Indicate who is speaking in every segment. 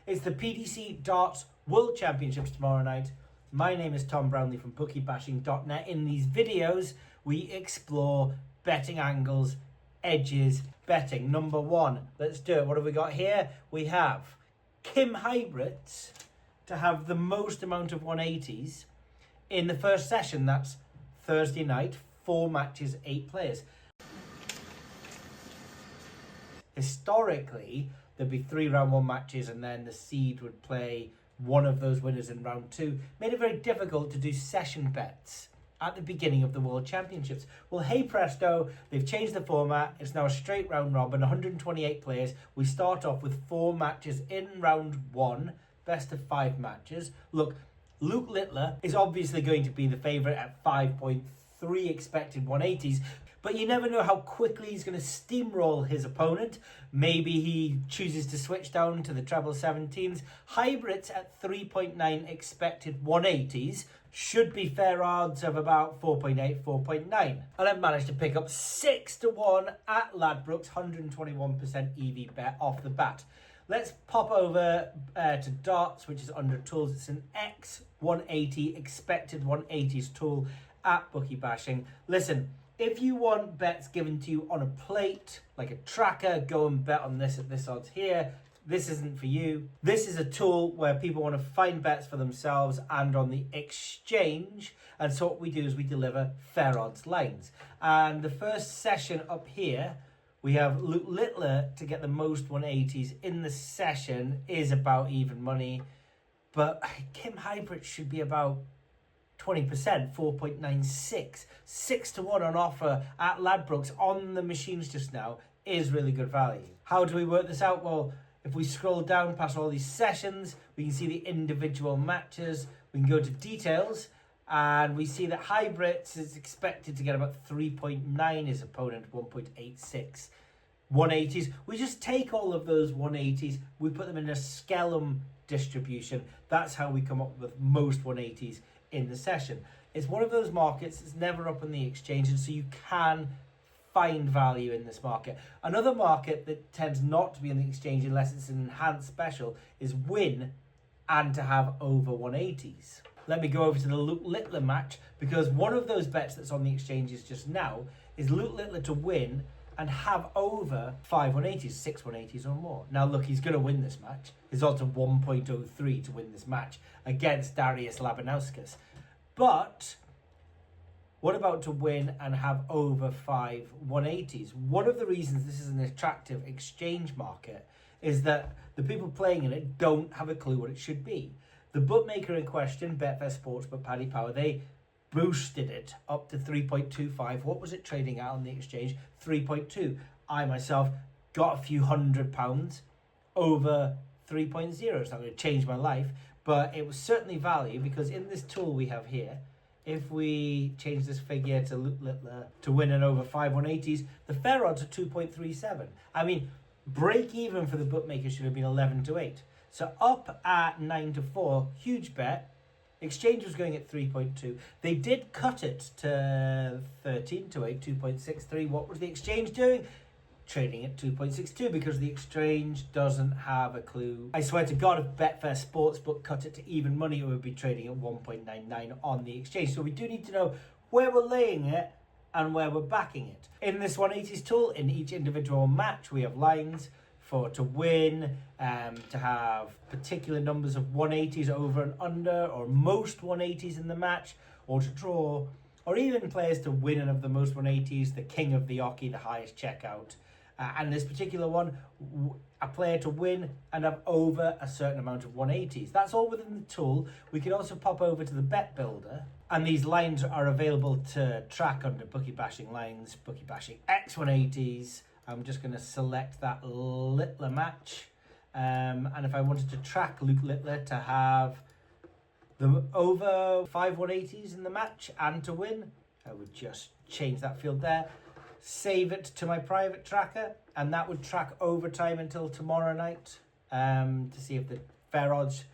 Speaker 1: It's the PDC Darts World Championships tomorrow night. My name is Tom Brownlee from bookiebashing.net. In these videos, we explore betting angles, edges, betting. Number one, let's do it. What have we got here? We have Kim Huybrechts to have the most amount of 180s in the first session. That's Thursday night, 4 matches, 8 players. Historically, there'd be 3 round 1 matches and then the seed would play one of those winners in round 2. Made it very difficult to do session bets at the beginning of the World Championships. Well, hey presto, they've changed the format. It's now a straight round robin, 128 players. We start off with 4 matches in round 1, best of 5 matches. Look, Luke Littler is obviously going to be the favourite at 5.3 expected 180s, but you never know how quickly he's going to steamroll his opponent. Maybe he chooses to switch down to the treble 17s. Huybrechts at 3.9 expected 180s should be fair odds of about 4.8, 4.9. And I've managed to pick up 6 to 1 at Ladbrokes, 121% EV bet off the bat. Let's pop over to darts, which is under tools. It's an X180 expected 180s tool at Bookie Bashing. Listen, if you want bets given to you on a plate, like a tracker, go and bet on this at this odds here. This isn't for you. This is a tool where people want to find bets for themselves and on the exchange. And so what we do is we deliver fair odds lines. And the first session up here, we have Luke Littler to get the most 180s in the session is about even money. But Kim Huybrechts should be about 20%, 4.96. 6 to 1 on offer at Ladbrokes on the machines just now is really good value. How do we work this out? Well, if we scroll down past all these sessions, we can see the individual matches. We can go to details and we see that Huybrechts is expected to get about 3.9, his opponent 1.86. 180s. We just take all of those 180s, we put them in a Skellum distribution. That's how we come up with most 180s in the session. It's one of those markets that's never up on the exchange, and so you can find value in this market. Another market that tends not to be on the exchange unless it's an enhanced special is win and to have over 180s. Let me go over to the Luke Littler match, because one of those bets that's on the exchanges just now is Luke Littler to win and have over 5 180s, 6 180s or more. Now look, he's going to win this match. His odds are 1.03 to win this match against Darius Labanauskas. But what about to win and have over 5 180s? One of the reasons this is an attractive exchange market is that the people playing in it don't have a clue what it should be. The bookmaker in question, Betfair Sportsbook, Paddy Power, they boosted it up to 3.25. What was it trading at on the exchange? 3.2. I myself got a few £100 over 3.0. It's not going to change my life, but it was certainly value, because in this tool we have here, if we change this figure to Luke Littler to win and over 5 180s, the fair odds are 2.37. I mean, break even for the bookmaker should have been 11 to 8. So up at 9 to 4, huge bet. Exchange was going at 3.2. They did cut it to 13 to 8, 2.63. What was the exchange doing? Trading at 2.62, because the exchange doesn't have a clue. I swear to God, if Betfair Sportsbook cut it to even money, it would be trading at 1.99 on the exchange. So we do need to know where we're laying it and where we're backing it. In this 180s tool, in each individual match, we have lines for to win, to have particular numbers of 180s over and under, or most 180s in the match, or to draw, or even players to win and of the most 180s, the king of the Oki, the highest checkout. And this particular one, a player to win and have over a certain amount of 180s. That's all within the tool. We can also pop over to the bet builder, and these lines are available to track under Bookie Bashing Lines, Bookie Bashing X180s. I'm just going to select that Littler match. And if I wanted to track Luke Littler to have the over 5 180s in the match and to win, I would just change that field there, save it to my private tracker, and that would track overtime until tomorrow night to see if the fair odds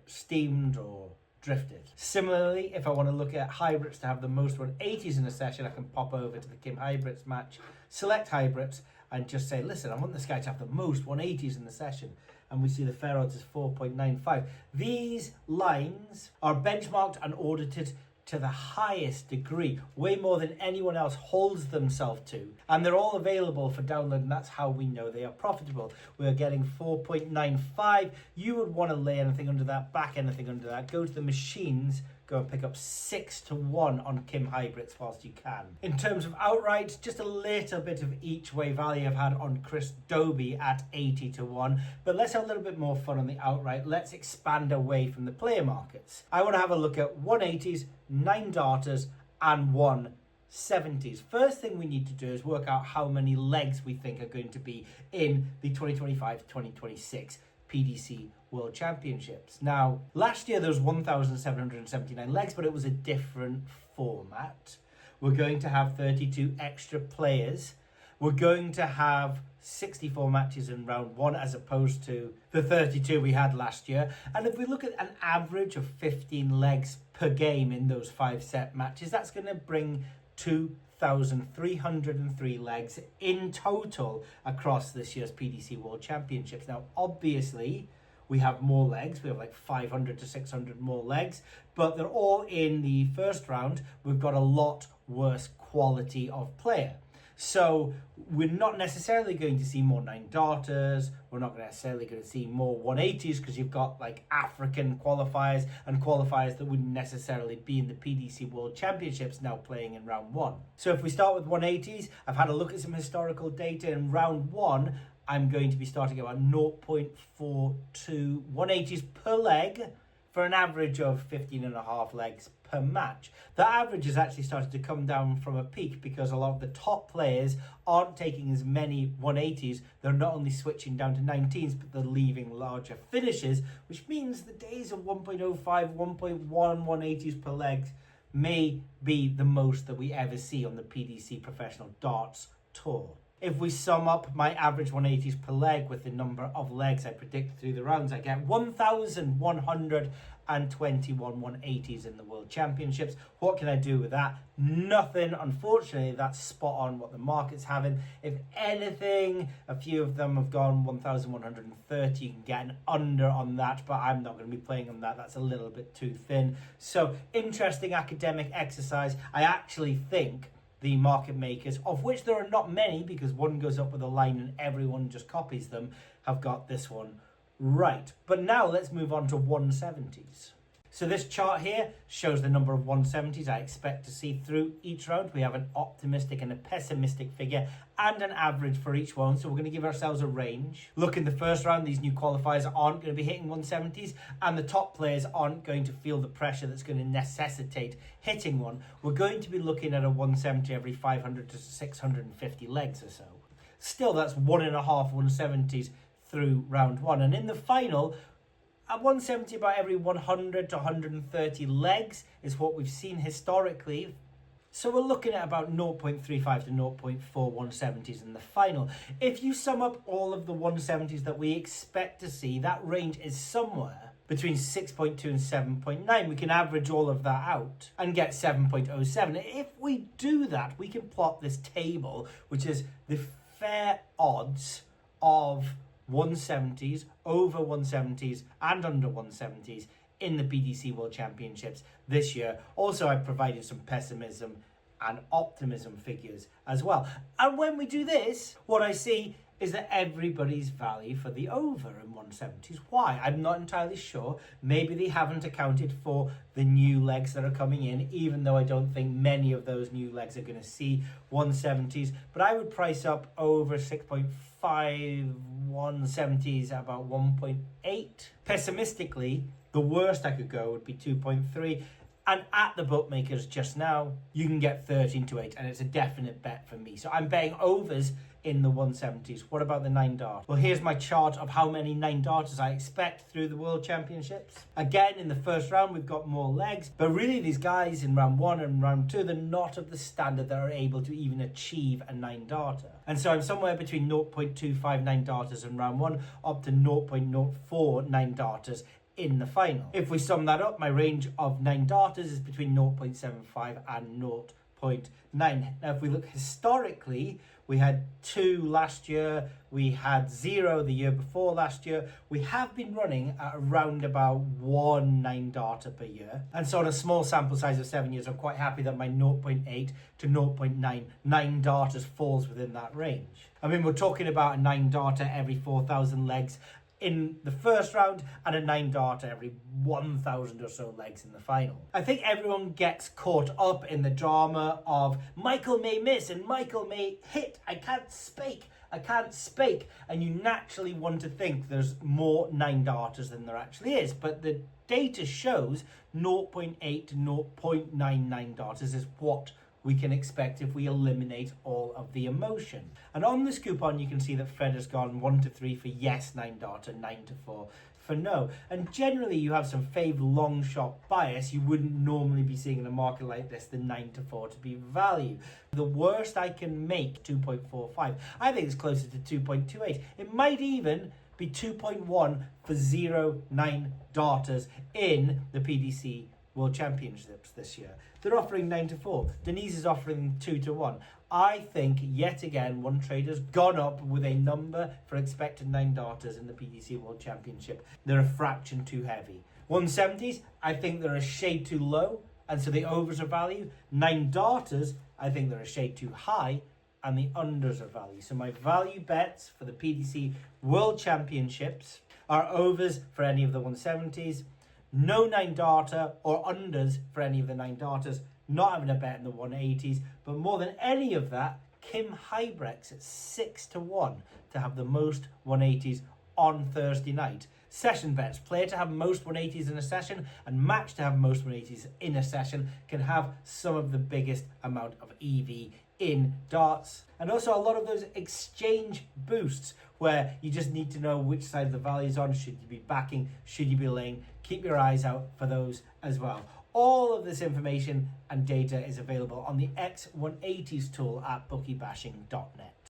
Speaker 1: steamed or drifted. Similarly, if I want to look at Huybrechts to have the most 180s in a session, I can pop over to the Kim Huybrechts match, select Huybrechts, and just say, listen, I want this guy to have the most 180s in the session. And we see the fair odds is 4.95. These lines are benchmarked and audited to the highest degree, way more than anyone else holds themselves to. And they're all available for download, and that's how we know they are profitable. We're getting 4.95. You would want to lay anything under that, back anything under that. Go to the machines, go and pick up 6-1 on Kim Huybrechts whilst you can. In terms of outright, just a little bit of each way value I've had on Chris Dobie at 80-1. But let's have a little bit more fun on the outright. Let's expand away from the player markets. I want to have a look at 180s, 9 darters and 170s. First thing we need to do is work out how many legs we think are going to be in the 2025-2026 PDC World Championships. Now, last year there was 1,779 legs, but it was a different format. We're going to have 32 extra players. We're going to have 64 matches in round 1 as opposed to the 32 we had last year. And if we look at an average of 15 legs per game in those 5-set matches, that's going to bring 2,303 legs in total across this year's PDC World Championships. Now, obviously, we have more legs. We have like 500 to 600 more legs, but they're all in the first round. We've got a lot worse quality of player. So we're not necessarily going to see more 9 darters. We're not necessarily going to see more 180s because you've got like African qualifiers and qualifiers that wouldn't necessarily be in the PDC World Championships now playing in round 1. So if we start with 180s, I've had a look at some historical data. In round 1, I'm going to be starting about 0.42 180s per leg for an average of 15.5 legs per match. That average has actually started to come down from a peak because a lot of the top players aren't taking as many 180s. They're not only switching down to 19s, but they're leaving larger finishes, which means the days of 1.05, 1.1 180s per leg may be the most that we ever see on the PDC Professional Darts Tour. If we sum up my average 180s per leg with the number of legs I predict through the rounds, I get 1,121 180s in the World Championships. What can I do with that? Nothing. Unfortunately, that's spot on what the market's having. If anything, a few of them have gone 1,130. You can get an under on that, but I'm not going to be playing on that. That's a little bit too thin. So, interesting academic exercise. I actually think the market makers, of which there are not many because one goes up with a line and everyone just copies them, have got this one right. But now let's move on to 170s. So this chart here shows the number of 170s I expect to see through each round. We have an optimistic and a pessimistic figure and an average for each one. So we're going to give ourselves a range. Look, in the first round, these new qualifiers aren't going to be hitting 170s and the top players aren't going to feel the pressure that's going to necessitate hitting one. We're going to be looking at a 170 every 500 to 650 legs or so. Still, that's 1.5 170s through round 1. And in the final, at 170 about every 100 to 130 legs is what we've seen historically. So we're looking at about 0.35 to 0.4 170s in the final. If you sum up all of the 170s that we expect to see, that range is somewhere between 6.2 and 7.9. We can average all of that out and get 7.07. If we do that, we can plot this table, which is the fair odds of 170s, over 170s and under 170s in the PDC World Championships this year. Also, I've provided some pessimism and optimism figures as well. And when we do this, what I see is that everybody's value for the over in 170s. Why? I'm not entirely sure. Maybe they haven't accounted for the new legs that are coming in, even though I don't think many of those new legs are going to see 170s. But I would price up over 6.5 170s at about 1.8. Pessimistically, the worst I could go would be 2.3. And at the bookmakers just now, you can get 13-8, and it's a definite bet for me. So I'm betting overs in the 170s. What about the 9 darters? Well, here's my chart of how many 9 darters I expect through the World Championships. Again, in the first round, we've got more legs, but really these guys in round 1 and round 2, they're not of the standard that are able to even achieve a 9 darter. And so I'm somewhere between 0.25 9 darters in round 1 up to 0.04 9 darters in the final. If we sum that up, my range of 9 darters is between 0.75 and 0.9. Now, if we look historically, We had 2 last year. We had 0 the year before last year. We have been running at around about 1 9-darter per year. And so on a small sample size of 7 years, I'm quite happy that my 0.8 to 0.9 9-darters falls within that range. I mean, we're talking about a 9-darter every 4,000 legs in the first round and a 9-darter every 1,000 or so legs in the final. I think everyone gets caught up in the drama of Michael may miss and Michael may hit. I can't spake. And you naturally want to think there's more 9-darters than there actually is. But the data shows 0.8 to 0.9 9-darters is what we can expect if we eliminate all of the emotion. And on this coupon, you can see that Fred has gone 1 to 3 for yes 9-darter, 9 to 4 for no. And generally, you have some fave long shot bias you wouldn't normally be seeing in a market like this, the 9 to 4 to be value. The worst I can make, 2.45. I think it's closer to 2.28. It might even be 2.1 for 0 9-darters in the PDC World Championships this year. They're offering 9 to 4. Denise is offering 2 to 1. I think, yet again, one trader's gone up with a number for expected 9-darters in the PDC World Championship. They're a fraction too heavy. 170s, I think they're a shade too low, and so the overs are value. 9-darters, I think they're a shade too high, and the unders are value. So my value bets for the PDC World Championships are overs for any of the 170s, no 9-darter or unders for any of the 9-darters, not having a bet in the 180s, but more than any of that, Kim Huybrechts at 6 to 1 to have the most 180s on Thursday night. Session bets, player to have most 180s in a session and match to have most 180s in a session can have some of the biggest amount of EV in darts. And also a lot of those exchange boosts where you just need to know which side the value is on. Should you be backing? Should you be laying? Keep your eyes out for those as well. All of this information and data is available on the X180s tool at bookiebashing.net.